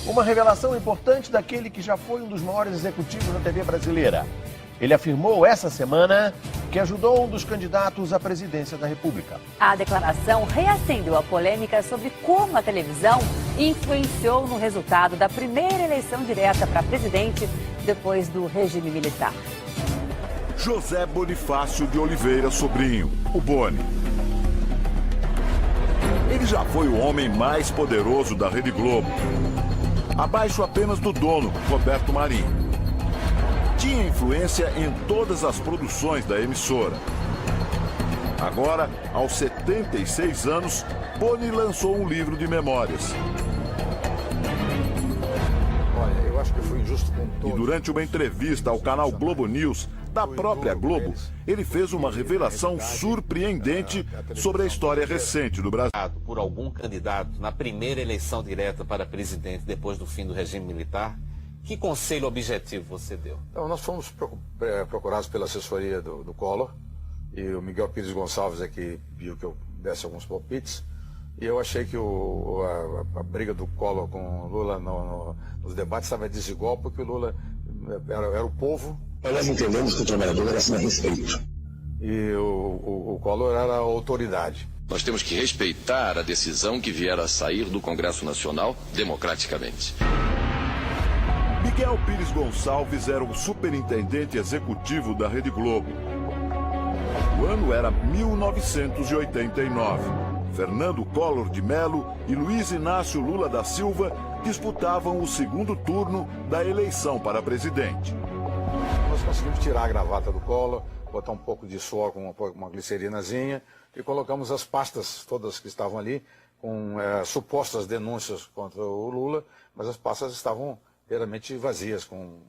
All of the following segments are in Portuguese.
Uma revelação importante daquele que já foi um dos maiores executivos da TV brasileira. Ele afirmou essa semana que ajudou um dos candidatos à presidência da República. A declaração reacendeu a polêmica sobre como a televisão influenciou no resultado da primeira eleição direta para presidente depois do regime militar. José Bonifácio de Oliveira Sobrinho, o Boni. Ele já foi o homem mais poderoso da Rede Globo, abaixo apenas do dono, Roberto Marinho. Tinha influência em todas as produções da emissora. Agora, aos 76 anos, Boni lançou um livro de memórias. Olha, eu acho que foi injusto com todos. E durante uma entrevista ao canal Globo News, da própria Globo, ele fez uma revelação surpreendente sobre a história recente do Brasil. Por algum candidato na primeira eleição direta para presidente depois do fim do regime militar, que conselho objetivo você deu? Então, nós fomos procurados pela assessoria do Collor, e o Miguel Pires Gonçalves aqui viu que eu desse alguns palpites, e eu achei que a briga do Collor com o Lula nos debates estava desigual, porque o Lula era o povo. Nós entendemos que o trabalhador era acima de respeito. E o Collor era a autoridade. Nós temos que respeitar a decisão que vier a sair do Congresso Nacional democraticamente. Miguel Pires Gonçalves era o superintendente executivo da Rede Globo. O ano era 1989. Fernando Collor de Mello e Luiz Inácio Lula da Silva disputavam o segundo turno da eleição para presidente. Nós conseguimos tirar a gravata do Collor, botar um pouco de suor com uma glicerinazinha e colocamos as pastas todas que estavam ali com supostas denúncias contra o Lula, mas as pastas estavam inteiramente vazias, com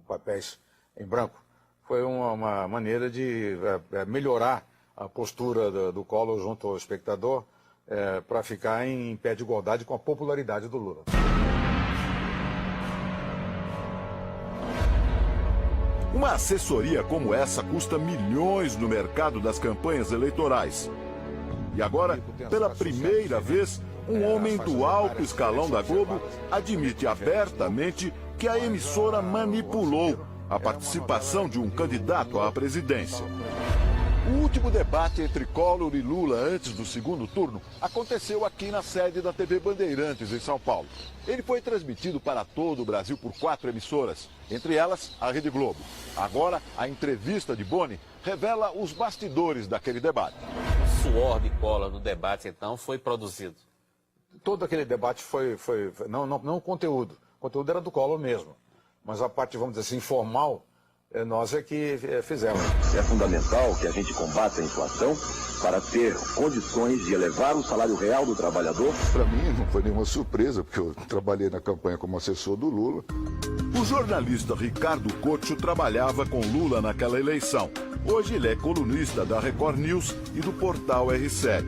papéis em branco. Foi uma maneira de melhorar a postura do Collor junto ao espectador para ficar em pé de igualdade com a popularidade do Lula. Uma assessoria como essa custa milhões no mercado das campanhas eleitorais. E agora, pela primeira vez, um homem do alto escalão da Globo admite abertamente que a emissora manipulou a participação de um candidato à presidência. O último debate entre Collor e Lula antes do segundo turno aconteceu aqui na sede da TV Bandeirantes, em São Paulo. Ele foi transmitido para todo o Brasil por 4 emissoras, entre elas a Rede Globo. Agora, a entrevista de Boni revela os bastidores daquele debate. O suor de Collor no debate, então, foi produzido? Todo aquele debate não o conteúdo. O conteúdo era do Collor mesmo. Mas a parte, vamos dizer assim, informal, nós é que fizemos. É fundamental que a gente combata a inflação para ter condições de elevar o salário real do trabalhador. Para mim não foi nenhuma surpresa, porque eu trabalhei na campanha como assessor do Lula. O jornalista Ricardo Couto trabalhava com Lula naquela eleição. Hoje ele é colunista da Record News e do portal R7.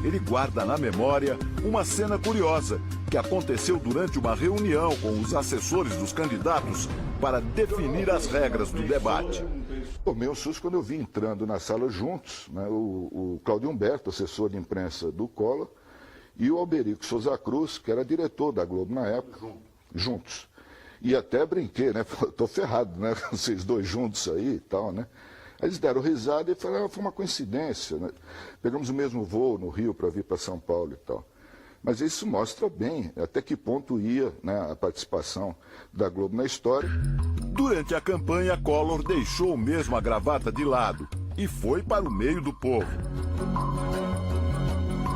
Ele guarda na memória uma cena curiosa que aconteceu durante uma reunião com os assessores dos candidatos para definir as regras do debate. Tomei um susto quando eu vi entrando na sala juntos, né, o Cláudio Humberto, assessor de imprensa do Collor, e o Alberico Souza Cruz, que era diretor da Globo na época, juntos. E até brinquei, né? Tô ferrado, né? Vocês dois juntos aí e tal, né? Aí eles deram risada e falaram, foi uma coincidência, né? Pegamos o mesmo voo no Rio para vir para São Paulo e tal. Mas isso mostra bem até que ponto ia, né, a participação da Globo na história. Durante a campanha, Collor deixou mesmo a gravata de lado e foi para o meio do povo.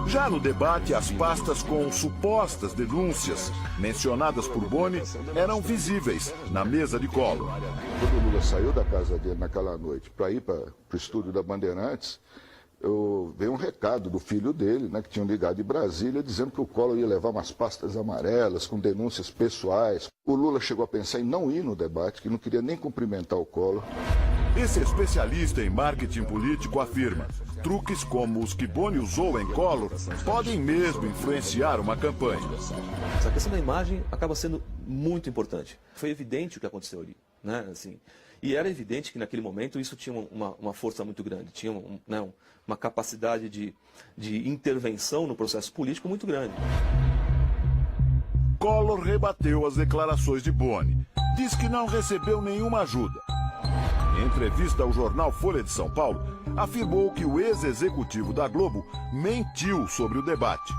Já no debate, as pastas com supostas denúncias mencionadas por Boni eram visíveis na mesa de Collor. Quando o Lula saiu da casa dele naquela noite para ir para o estúdio da Bandeirantes, veio um recado do filho dele, né, que tinham ligado de Brasília, dizendo que o Collor ia levar umas pastas amarelas com denúncias pessoais. O Lula chegou a pensar em não ir no debate, que não queria nem cumprimentar o Collor. Esse especialista em marketing político afirma: truques como os que Boni usou em Collor podem mesmo influenciar uma campanha. Essa questão da imagem acaba sendo muito importante. Foi evidente o que aconteceu ali, né? Assim, e era evidente que naquele momento isso tinha uma força muito grande, tinha uma capacidade de intervenção no processo político muito grande. Collor rebateu as declarações de Boni. Diz que não recebeu nenhuma ajuda. Em entrevista ao jornal Folha de São Paulo, afirmou que o ex-executivo da Globo mentiu sobre o debate.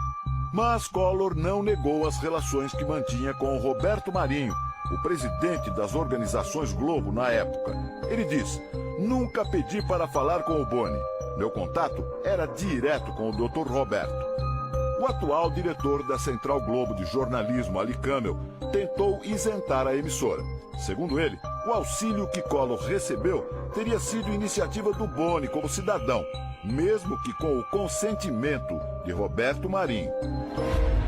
Mas Collor não negou as relações que mantinha com Roberto Marinho, o presidente das organizações Globo na época. Ele diz: nunca pedi para falar com o Boni. Meu contato era direto com o Dr. Roberto. O atual diretor da Central Globo de Jornalismo, Ali Camel, tentou isentar a emissora. Segundo ele, o auxílio que Collor recebeu teria sido iniciativa do Boni como cidadão, mesmo que com o consentimento de Roberto Marinho.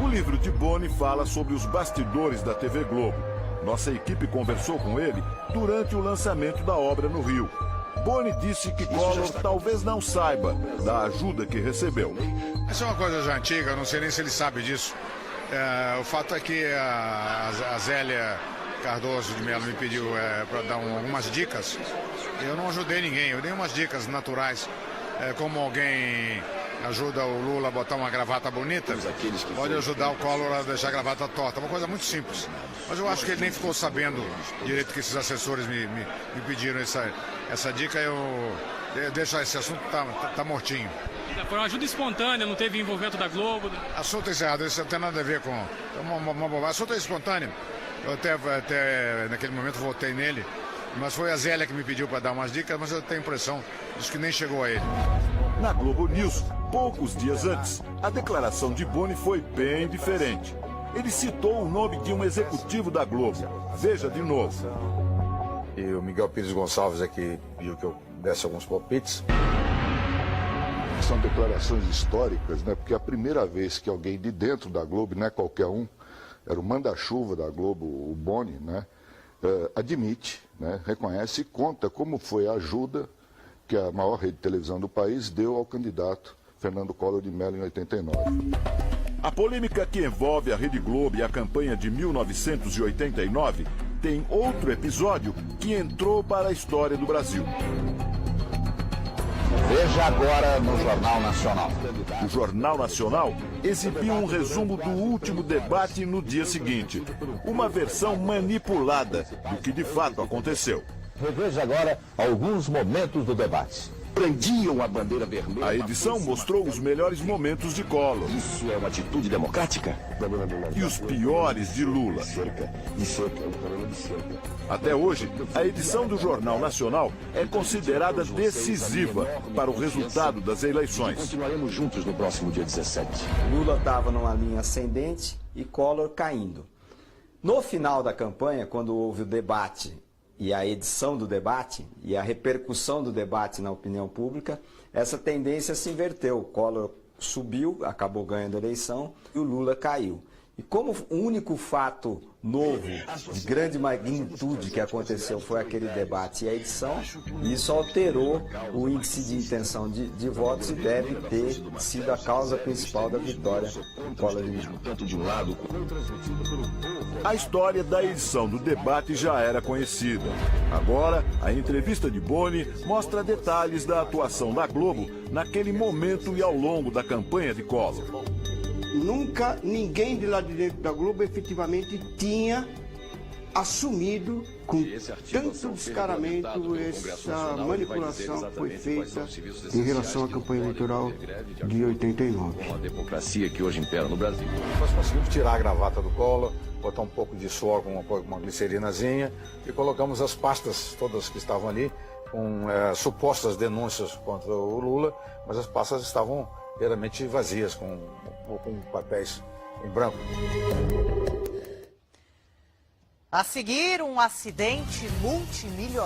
O livro de Boni fala sobre os bastidores da TV Globo. Nossa equipe conversou com ele durante o lançamento da obra no Rio. Boni disse que Collor talvez não saiba da ajuda que recebeu. Essa é uma coisa já antiga, não sei nem se ele sabe disso. O fato é que a Zélia Cardoso de Mello me pediu para dar algumas dicas. Eu não ajudei ninguém, eu dei umas dicas naturais. Como alguém ajuda o Lula a botar uma gravata bonita, pode ajudar o Collor a deixar a gravata torta. Uma coisa muito simples. Mas eu acho que ele nem ficou sabendo direito que esses assessores me pediram essa dica. Eu deixo esse assunto, tá mortinho. Foi uma ajuda espontânea, não teve envolvimento da Globo. Assunto encerrado, isso não tem nada a ver com uma bobagem. Assunto espontâneo. Eu até naquele momento votei nele, mas foi a Zélia que me pediu para dar umas dicas, mas eu tenho a impressão de que nem chegou a ele. Na Globo News, poucos dias antes, a declaração de Boni foi bem diferente. Ele citou o nome de um executivo da Globo. Veja de novo. E o Miguel Pires Gonçalves aqui pediu que eu desse alguns palpites. São declarações históricas, né? Porque é a primeira vez que alguém de dentro da Globo, não é qualquer um, era o manda-chuva da Globo, o Boni, né? Admite, né? Reconhece e conta como foi a ajuda que a maior rede de televisão do país deu ao candidato Fernando Collor de Mello em 89. A polêmica que envolve a Rede Globo e a campanha de 1989 tem outro episódio que entrou para a história do Brasil. Veja agora no Jornal Nacional. O Jornal Nacional exibiu um resumo do último debate no dia seguinte. Uma versão manipulada do que de fato aconteceu. Reveja agora alguns momentos do debate. Prendiam a bandeira vermelha. A edição mostrou os melhores momentos de Collor. Isso é uma atitude democrática? E os piores de Lula. Até hoje, a edição do Jornal Nacional é considerada decisiva para o resultado das eleições. Continuaremos juntos no próximo dia 17. Lula estava numa linha ascendente e Collor caindo. No final da campanha, quando houve o debate e a edição do debate e a repercussão do debate na opinião pública, essa tendência se inverteu. O Collor subiu, acabou ganhando a eleição e o Lula caiu. E como o único fato novo, de grande magnitude que aconteceu foi aquele debate e a edição, isso alterou o índice de intenção de votos e deve ter sido a causa principal da vitória do Collor de Mello. A história da edição do debate já era conhecida. Agora, a entrevista de Boni mostra detalhes da atuação da Globo naquele momento e ao longo da campanha de Collor. Nunca ninguém de lá de dentro da Globo efetivamente tinha assumido com tanto descaramento essa manipulação que foi feita em relação à campanha eleitoral de 89. Uma democracia que hoje impera no Brasil. Nós conseguimos tirar a gravata do Collor, botar um pouco de suor com uma glicerinazinha e colocamos as pastas todas que estavam ali com supostas denúncias contra o Lula, mas as pastas estavam inteiramente vazias, com papéis em branco. A seguir, um acidente multimilionário.